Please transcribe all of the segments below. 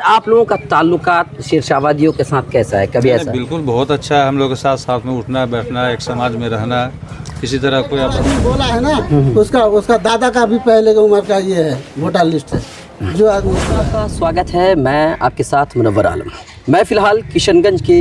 आप लोगों का ताल्लुकात शेरशाहबादियों के साथ कैसा है? कभी ऐसा? बिल्कुल बहुत अच्छा है। हम लोग के साथ साथ में उठना बैठना, एक समाज में रहना, किसी तरह कोई बोला है ना, उसका दादा का भी पहले की उम्र का ये है, वोटर लिस्ट है जो आदमी। आपका स्वागत है, मैं आपके साथ मुनव्वर आलम। मैं फ़िलहाल किशनगंज के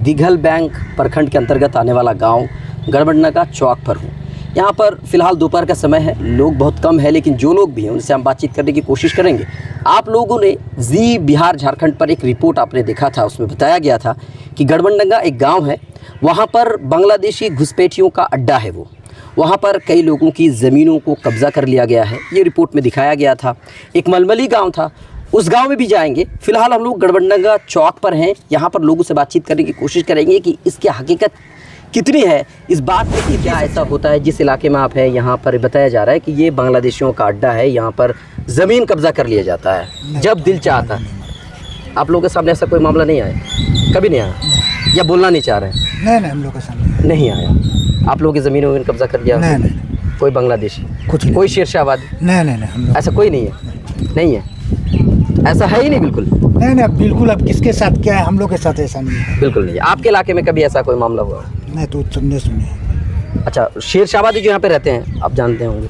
दिघल बैंक प्रखंड के अंतर्गत आने वाला गांव गड़बड़नगा चौक पर हूँ। यहाँ पर फ़िलहाल दोपहर का समय है, लोग बहुत कम है, लेकिन जो लोग भी हैं उनसे हम बातचीत करने की कोशिश करेंगे। आप लोगों ने जी बिहार झारखंड पर एक रिपोर्ट आपने देखा था, उसमें बताया गया था कि गड़बड़नगा एक गांव है, वहाँ पर बांग्लादेशी घुसपैठियों का अड्डा है। वहाँ पर कई लोगों की ज़मीनों को कब्ज़ा कर लिया गया है, ये रिपोर्ट में दिखाया गया था। एक मलमली गाँव था, उस गांव में भी जाएंगे। फ़िलहाल हम लोग गड़बड़नगा चौक पर हैं, यहाँ पर लोगों से बातचीत करने की कोशिश करेंगे कि इसकी हकीकत कितनी है, इस बात में कि क्या ऐसा होता है। जिस इलाके में आप हैं यहाँ पर बताया जा रहा है कि ये बांग्लादेशियों का अड्डा है, यहाँ पर ज़मीन कब्ज़ा कर लिया जाता है जब दिल चाहता है। आप लोगों के सामने ऐसा कोई मामला नहीं आया? कभी नहीं आया या बोलना नहीं चाह रहे हैं? नहीं, हम लोग के सामने नहीं आया। आप लोगों की ज़मीन वमीन कब्ज़ा कर लिया? नहीं। कोई बांग्लादेशी, कुछ नहीं। कोई शेरशाहबादी? नहीं, ऐसा कोई नहीं है? नहीं है, ऐसा है ही नहीं बिल्कुल? नहीं, बिल्कुल। अब किसके साथ क्या है, हम लोग के साथ ऐसा नहीं है। बिल्कुल नहीं है। आपके इलाके में कभी ऐसा कोई मामला हुआ? नहीं, तो सुनिए। अच्छा, शेरशाहबादी जो यहाँ पे रहते हैं आप जानते होंगे,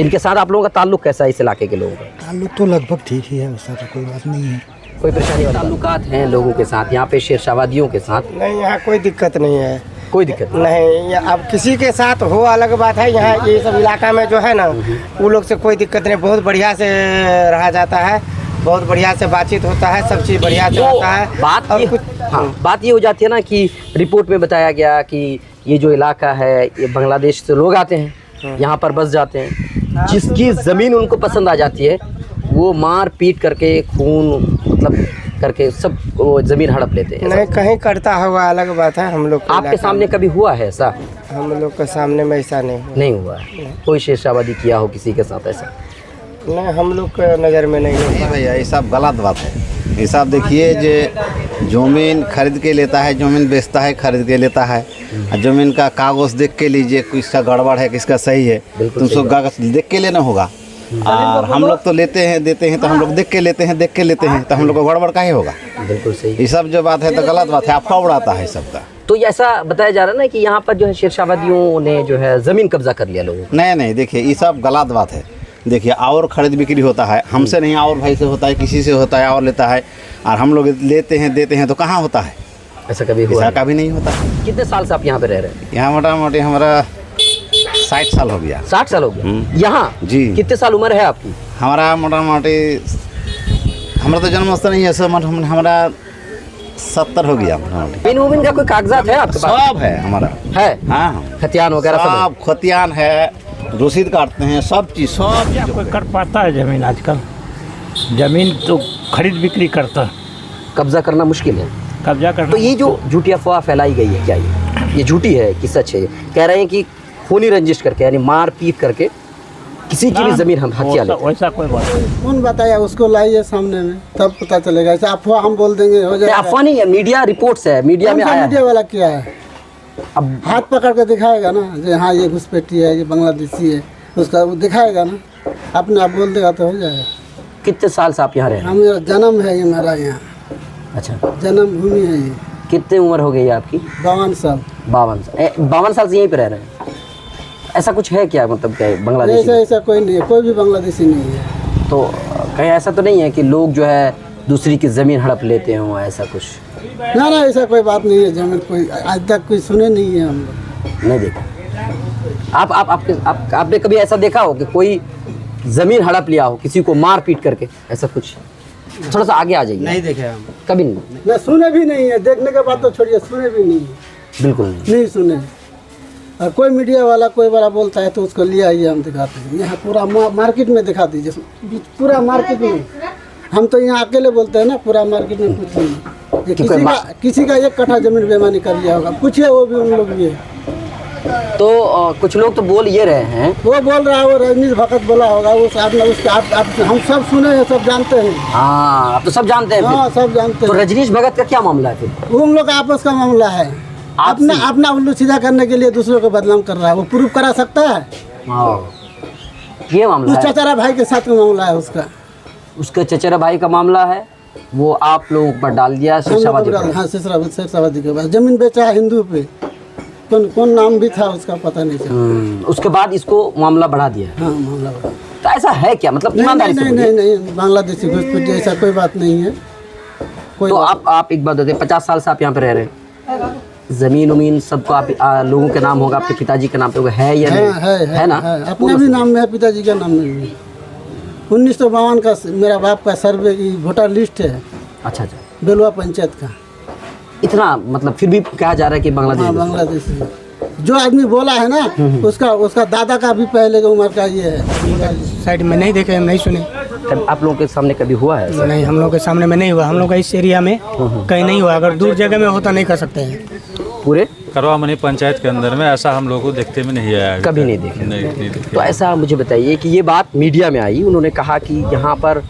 इनके साथ आप लोगों का ताल्लुक कैसा है? इस इलाके के लोगों का ताल्लुक तो लगभग ठीक ही है, वैसा तो कोई बात नहीं है। कोई परेशानी वाला ताल्लुकात हैं लोगों के साथ यहाँ पे शेरशाहबादियों के साथ? नहीं, यहाँ कोई दिक्कत नहीं है। कोई दिक्कत नहीं। अब किसी के साथ हो अलग बात है। यहाँ ये सब इलाका में जो है ना, वो लोग से कोई दिक्कत नहीं, बहुत बढ़िया से रहा जाता है, बहुत बढ़िया से बातचीत होता है, सब चीज़ बढ़िया से होता है। बात ये हो जाती है ना कि रिपोर्ट में बताया गया कि ये जो इलाका है ये बांग्लादेश से लोग आते हैं, यहाँ पर बस जाते हैं, जिसकी ज़मीन उनको पसंद आ जाती है वो मार पीट करके खून मतलब करके सब वो ज़मीन हड़प लेते हैं। नहीं, कहीं करता हुआ अलग बात है। हम लोग आपके सामने कभी हुआ है ऐसा? हम लोग के सामने में ऐसा नहीं हुआ है। कोई शेरशाहबादी किया हो किसी के साथ ऐसा? नहीं, हम लोग के नज़र में नहीं है भैया। ये सब गलत बात है। ये सब देखिए, जो ज़मीन खरीद के लेता है, ज़मीन बेचता है, खरीद के लेता है, ज़मीन का कागज़ देख के लीजिए, किसका गड़बड़ है किसका सही है, तो उसको कागज़ देख के लेना होगा। और हम लोग तो लेते हैं देते हैं, तो हम लोग देख के लेते हैं, तो हम लोग को गड़बड़ काहे होगा? बिल्कुल सही। ये सब जो बात है तो गलत बात है, अफवाह उड़ाता है सबका। तो ऐसा बताया जा रहा है ना कि यहाँ पर जो है शेरशाहबादियों ने जो है ज़मीन कब्जा कर लिया लोगों। नहीं, देखिए ये सब गलत बात है। देखिए, और खरीद बिक्री होता है, हमसे नहीं और भाई से होता है, किसी से होता है और लेता है, और हम लोग लेते हैं देते हैं, तो कहाँ होता है? ऐसा कभी हुआ? ऐसा कभी नहीं होता। कितने साल से आप यहाँ पे रह रहे हैं? यहाँ मोटा मोटी हमारा 60 साल हो गया। 60 साल हो गया यहाँ? जी। कितने साल उम्र है आपकी? हमारा मोटा मोटी, हमारा तो जन्म नहीं है, सब हमारा 70 हो गया। ज़मीन का कोई कागजात है आपके पास? सब है हमारा है। हाँ, खतियान वगैरह सब खतियान है, रसीद काटते हैं, सब चीज़ सब क्या कोई कर पाता है ज़मीन? आजकल ज़मीन तो खरीद बिक्री करता है, कब्जा करना मुश्किल है। कब्जा करना। तो ये जो झूठी अफवाह फैलाई गई है, क्या ये झूठी है कि सच है? कह रहे हैं कि खूनी रंजिश करके यानी मार पीट करके किसी की भी ज़मीन हम हथिया लेते हैं। वैसा कोई बात नहीं। कौन बताया? उसको लाइए सामने में, तब पता चलेगा। ऐसा अफवाह हम बोल देंगे हो जाएगा। अफवाह नहीं है, मीडिया रिपोर्ट्स है, मीडिया में आया। मीडिया वाला क्या है? अब हाथ पकड़ के दिखाएगा ना, जो हाँ ये घुसपैठी है, ये बांग्लादेशी है, उसका वो दिखाएगा ना, अपने आप बोल देगा तो हो जाएगा। कितने साल से आप यहाँ रह रहे हैं? मेरा जन्म है ये, मेरा यहाँ अच्छा, जन्म भूमि है ये। कितनी उम्र हो गई है आपकी? 52 साल। 52 साल से यहीं पे रह रहे हैं? ऐसा कुछ है क्या, मतलब क्या बांग्लादेशी? ऐसा कोई नहीं है, कोई भी बांग्लादेशी नहीं है। तो कहीं ऐसा तो नहीं है कि लोग जो है दूसरी की ज़मीन हड़प लेते हों, ऐसा कुछ? ना, ऐसा कोई बात नहीं है। जमीन कोई आज तक कोई सुने नहीं है, हम लोग नहीं देखा। आपने कभी ऐसा देखा हो कि कोई ज़मीन हड़प लिया हो किसी को मार पीट करके, ऐसा कुछ? थोड़ा सा आगे आ जाइए। नहीं देखे हम कभी नहीं? ना, सुने भी नहीं है। देखने के बाद तो छोड़िए, सुने भी नहीं है। बिल्कुल नहीं सुने। और कोई मीडिया वाला कोई बड़ा बोलता है तो उसको ले आइए, हम दिखाते हैं। यहाँ पूरा मार्केट में दिखा दीजिए, पूरा मार्केट में। हम तो यहाँ अकेले बोलते हैं ना, पूरा मार्केट में कुछ नहीं। किसी का 1 कट्ठा जमीन बेईमानी कर लिया होगा, पूछिए, वो भी उन लोग भी है। तो कुछ लोग तो बोल ये रहे हैं, वो बोल रहा है, वो रजनीश भगत बोला होगा, वो हम सब सुने हैं, सब जानते हैं। हाँ, आप तो सब जानते हैं। हाँ, सब जानते हैं। तो रजनीश भगत का क्या मामला है फिर? वो उन लोग का आपस का मामला है। अपना उल्लू सीधा करने के लिए दूसरों को बदनाम कर रहा है। वो प्रूफ करा सकता है? ये मामला उस चचेरा भाई के साथ में मामला है उसका। उसके चचेरा भाई का मामला है। वो आप लोगों पर डाल दिया हम लोग शेरशाबादी को पर। हाँ शेरशाबादी के पास ज़मीन बेचा है हिंदू पे, कौन कौन नाम भी था उसका पता नहीं चला। उसके बाद इसको मामला बढ़ा दिया। हाँ मामला बड़ा। तो ऐसा है क्या, मतलब नहीं ईमानदारी से नहीं बोलिए। नहीं नहीं बांग्लादेशी घुसपैठ ऐसा कोई बात नहीं है। कोई तो बात- आप एक बात बताइए, 50 साल से आप यहाँ पे रह रहे हैं, ज़मीन उमीन सबको आप लोगों के नाम होगा, आपके पिताजी के नाम पे है या नहीं? है ना? अपने भी नाम में है, पिताजी का नाम में भी। 1952 का मेरा बाप का सर्वे की वोटर लिस्ट है अच्छा अच्छा, बेलवा पंचायत का। इतना मतलब फिर भी कहा जा रहा है कि हाँ बांग्लादेश। बांग्लादेशी जो आदमी बोला है ना उसका दादा का भी पहले का उम्र का ये है। साइड में नहीं देखे, नहीं सुने। आप लोगों के सामने कभी हुआ है ऐसा? नहीं, हम लोग के सामने में नहीं हुआ। हम लोग का इस एरिया में कहीं नहीं हुआ। अगर दूर जगह में होता नहीं कर सकते हैं। पूरे करवा मनी पंचायत के अंदर में ऐसा हम लोगों को देखते में नहीं आया। कभी नहीं देखे? नहीं देखे। तो ऐसा मुझे बताइए कि ये बात मीडिया में आई, उन्होंने कहा कि यहाँ पर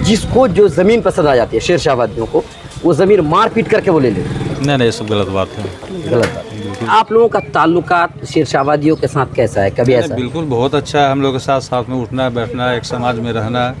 जिसको जो ज़मीन पसंद आ जाती है शेरशाबादियों को, वो ज़मीन मार पीट करके वो ले ले। नहीं ये सब गलत बात है। गलत बात। आप लोगों का ताल्लुकात शेरशाबादियों के साथ कैसा है, कभी ऐसा? बिल्कुल बहुत अच्छा है। हम लोग के साथ साथ में उठना बैठना, एक समाज में रहना,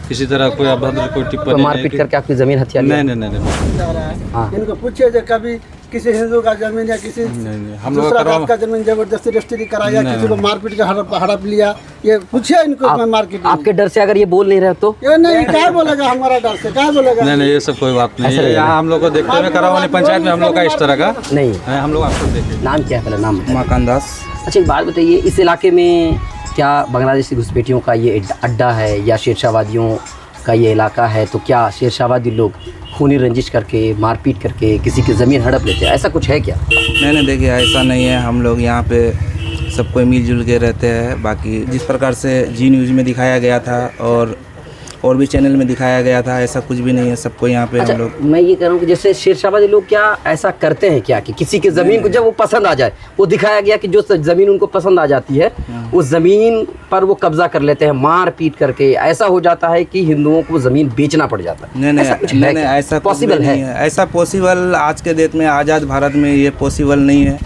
किसी तरह कोई अभद्र कोई टिप्पणी मारपीट नहीं। करके आपकी ज़मीन हथिया लिया? नहीं। जा रहा है हाँ। इनको पूछिए जो कभी किसी हिंदू का जमीन या किसी नहीं, हम लोग दूसरा करवा- जात का जमीन जबरदस्ती रजिस्ट्री कराया, नहीं, किसी को मारपीट के हड़प लिया, ये पूछिए इनको। मैं मार्केट में आपके डर से अगर ये बोल नहीं रहे तो? ये नहीं क्या बोलेगा, हमारा डर से क्या बोलेगा। नहीं ये सब कोई बात नहीं ऐसा है। नहीं है। यहाँ हम लोग को देखते हुए करवा मनी पंचायत में हम लोग का इस तरह का नहीं। है। हम लोग आपको देखें। नाम क्या है, पहले नाम बताइए। मकान दास। अच्छा एक बात बताइए, इस इलाके में क्या बांग्लादेशी घुसपैठियों का ये अड्डा है या शेरशाबादियों का ये इलाका है? तो क्या शेरशाबादी लोग खूनी रंजिश करके, मारपीट करके किसी की ज़मीन हड़प लेते हैं, ऐसा कुछ है क्या? नहीं देखिए ऐसा नहीं है। हम लोग यहाँ पे सब कोई मिलजुल के रहते हैं। बाकी जिस प्रकार से जी न्यूज़ में दिखाया गया था और भी चैनल में दिखाया गया था, ऐसा कुछ भी नहीं है। सबको यहाँ पे अच्छा, हम लोग मैं ये कह रहा हूँ कि जैसे शेरशाबादी लोग क्या ऐसा करते हैं क्या कि किसी की ज़मीन को जब वो पसंद आ जाए, वो दिखाया गया कि जो ज़मीन उनको पसंद आ जाती है उस ज़मीन पर वो कब्जा कर लेते हैं मार पीट करके। ऐसा हो जाता है कि हिंदुओं को ज़मीन बेचना पड़ जाता है। नहीं ऐसा कुछ नहीं है नहीं क्या? ऐसा पॉसिबल नहीं है। ऐसा पॉसिबल आज के डेट में, आज़ाद भारत में ये पॉसिबल नहीं है।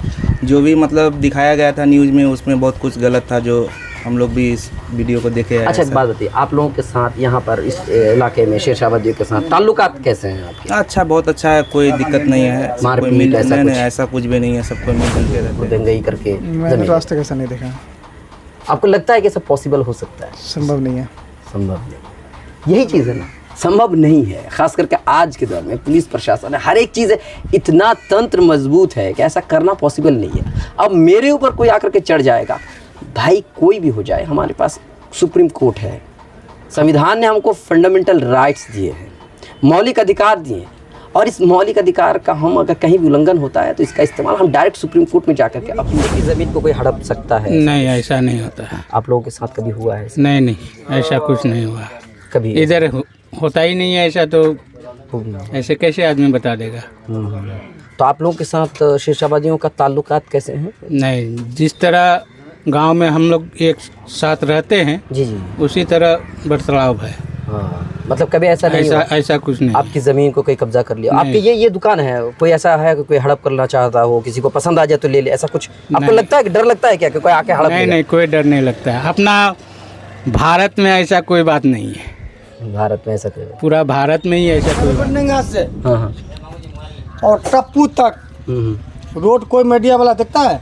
जो भी मतलब दिखाया गया था न्यूज़ में, उसमें बहुत कुछ गलत था, जो हम लोग भी इस वीडियो को देखे हैं। अच्छा एक ऐसा। बात बताइए, आप लोगों के साथ यहाँ पर इस इलाके में शेरशाबादियों के साथ ताल्लुकात कैसे हैं आपके? अच्छा बहुत अच्छा है, कोई दिक्कत नहीं है। सबको मारपीट मिल- ऐसा नहीं कुछ? ऐसा कुछ भी नहीं है। सबको मिलजुल के रहते हैं। दंगई करके ज़मीन? रास्ते कैसा नहीं देखा, आपको लगता है कि सब पॉसिबल हो सकता है? संभव नहीं है। संभव नहीं, यही चीज़ है ना, संभव नहीं है। खास करके आज के दौर में पुलिस प्रशासन है, हर एक चीज़ है, इतना तंत्र मजबूत है कि ऐसा करना पॉसिबल नहीं है। अब मेरे ऊपर कोई आकर के चढ़ जाएगा, भाई कोई भी हो जाए, हमारे पास सुप्रीम कोर्ट है, संविधान ने हमको फंडामेंटल राइट्स दिए हैं, मौलिक अधिकार दिए हैं, और इस मौलिक अधिकार का हम अगर कहीं भी उल्लंघन होता है तो इसका इस्तेमाल हम डायरेक्ट सुप्रीम कोर्ट में जाकर के अपनी की ज़मीन को कोई हड़प सकता है। नहीं ऐसा नहीं होता है। आप लोगों के साथ कभी हुआ है नहीं ऐसा कुछ नहीं हुआ। कभी? इधर होता ही नहीं है ऐसा, तो ऐसे कैसे आदमी बता देगा। तो आप लोगों के साथ शेरशाबादियों का ताल्लुकात कैसे हैं? नहीं, जिस तरह गांव में हम लोग एक साथ रहते हैं जी जी। उसी तरह बर्ताव है। हाँ, मतलब कभी ऐसा नहीं हुआ ऐसा कुछ नहीं। आपकी ज़मीन को कोई कब्जा कर लिया? आपकी ये दुकान है, कोई ऐसा है कि कोई हड़प करना चाहता हो, किसी को पसंद आ जाए तो ले ले, ऐसा कुछ आपको नहीं। लगता है कि डर लगता है क्या कि कोई आके हड़प नहीं कोई डर नहीं लगता है। अपना भारत में ऐसा कोई बात नहीं है। भारत में ऐसा कोई? पूरा भारत में ही ऐसा कोई बात से हाँ हाँ। और टप्पू तक रोड कोई मीडिया वाला देखता है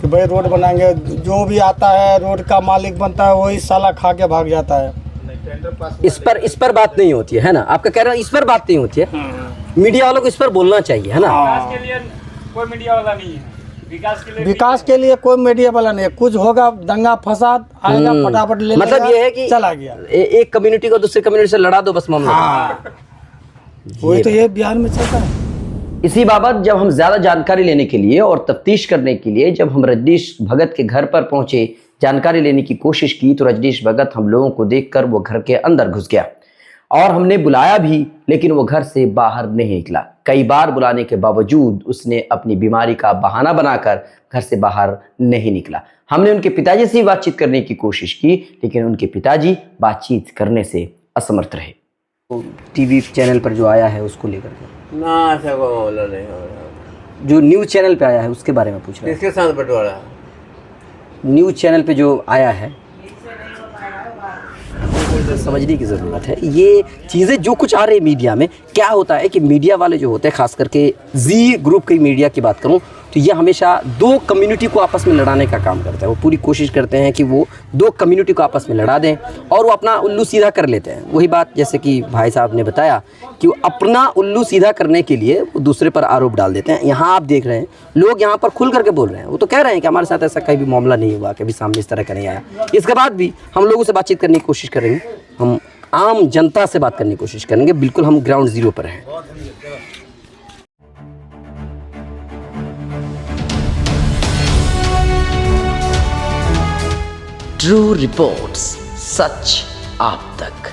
कि भाई रोड बनाएंगे? जो भी आता है रोड का मालिक बनता है, वही साला खा के भाग जाता है। इस पर बात नहीं होती है ना? आपका कह रहा है इस पर बात नहीं होती है। मीडिया वालों को इस पर बोलना चाहिए, है ना? कोई मीडिया वाला नहीं है। विकास के लिए कोई मीडिया वाला नहीं है। कुछ होगा दंगा फसाद आएगा, फटाफट ले मतलब लेगा, ये है कि चला गया। एक कम्युनिटी को दूसरी कम्युनिटी से लड़ा दो बस मामला। वही तो ये बिहार में चलता है। इसी बाबत जब हम ज़्यादा जानकारी लेने के लिए और तफ्तीश करने के लिए जब हम रजनीश भगत के घर पर पहुंचे, जानकारी लेने की कोशिश की, तो रजनीश भगत हम लोगों को देखकर वो घर के अंदर घुस गया और हमने बुलाया भी, लेकिन वो घर से बाहर नहीं निकला। कई बार बुलाने के बावजूद उसने अपनी बीमारी का बहाना बनाकर घर से बाहर नहीं निकला। हमने उनके पिताजी से बातचीत करने की कोशिश की, लेकिन उनके पिताजी बातचीत करने से असमर्थ रहे। टीवी चैनल पर जो आया है उसको लेकर के ना ऐसा कोई मामला नहीं हो रहा। जो न्यूज़ चैनल पे आया है उसके बारे में पूछ रहे हैं। किसके साथ बंटवारा है? न्यूज़ चैनल पे जो आया है समझने की ज़रूरत है। ये चीज़ें जो कुछ आ रही है मीडिया में, क्या होता है कि मीडिया वाले जो होते हैं, खास करके जी ग्रुप की मीडिया की बात करूं तो ये हमेशा दो कम्युनिटी को आपस में लड़ाने का काम करता है। वो पूरी कोशिश करते हैं कि वो दो कम्युनिटी को आपस में लड़ा दें और वो अपना उल्लू सीधा कर लेते हैं। वही बात जैसे कि भाई साहब ने बताया कि वो अपना उल्लू सीधा करने के लिए वो दूसरे पर आरोप डाल देते हैं। यहाँ आप देख रहे हैं लोग यहाँ पर खुल करके बोल रहे हैं, वो तो कह रहे हैं कि हमारे साथ ऐसा कहीं भी मामला नहीं हुआ, कभी सामने इस तरह का नहीं आया। इसके बाद भी हम लोगों से बातचीत करने की कोशिश करेंगे, हम आम जनता से बात करने की कोशिश करेंगे। बिल्कुल हम ग्राउंड ज़ीरो पर हैं। ट्रू रिपोर्ट्स, सच आप तक।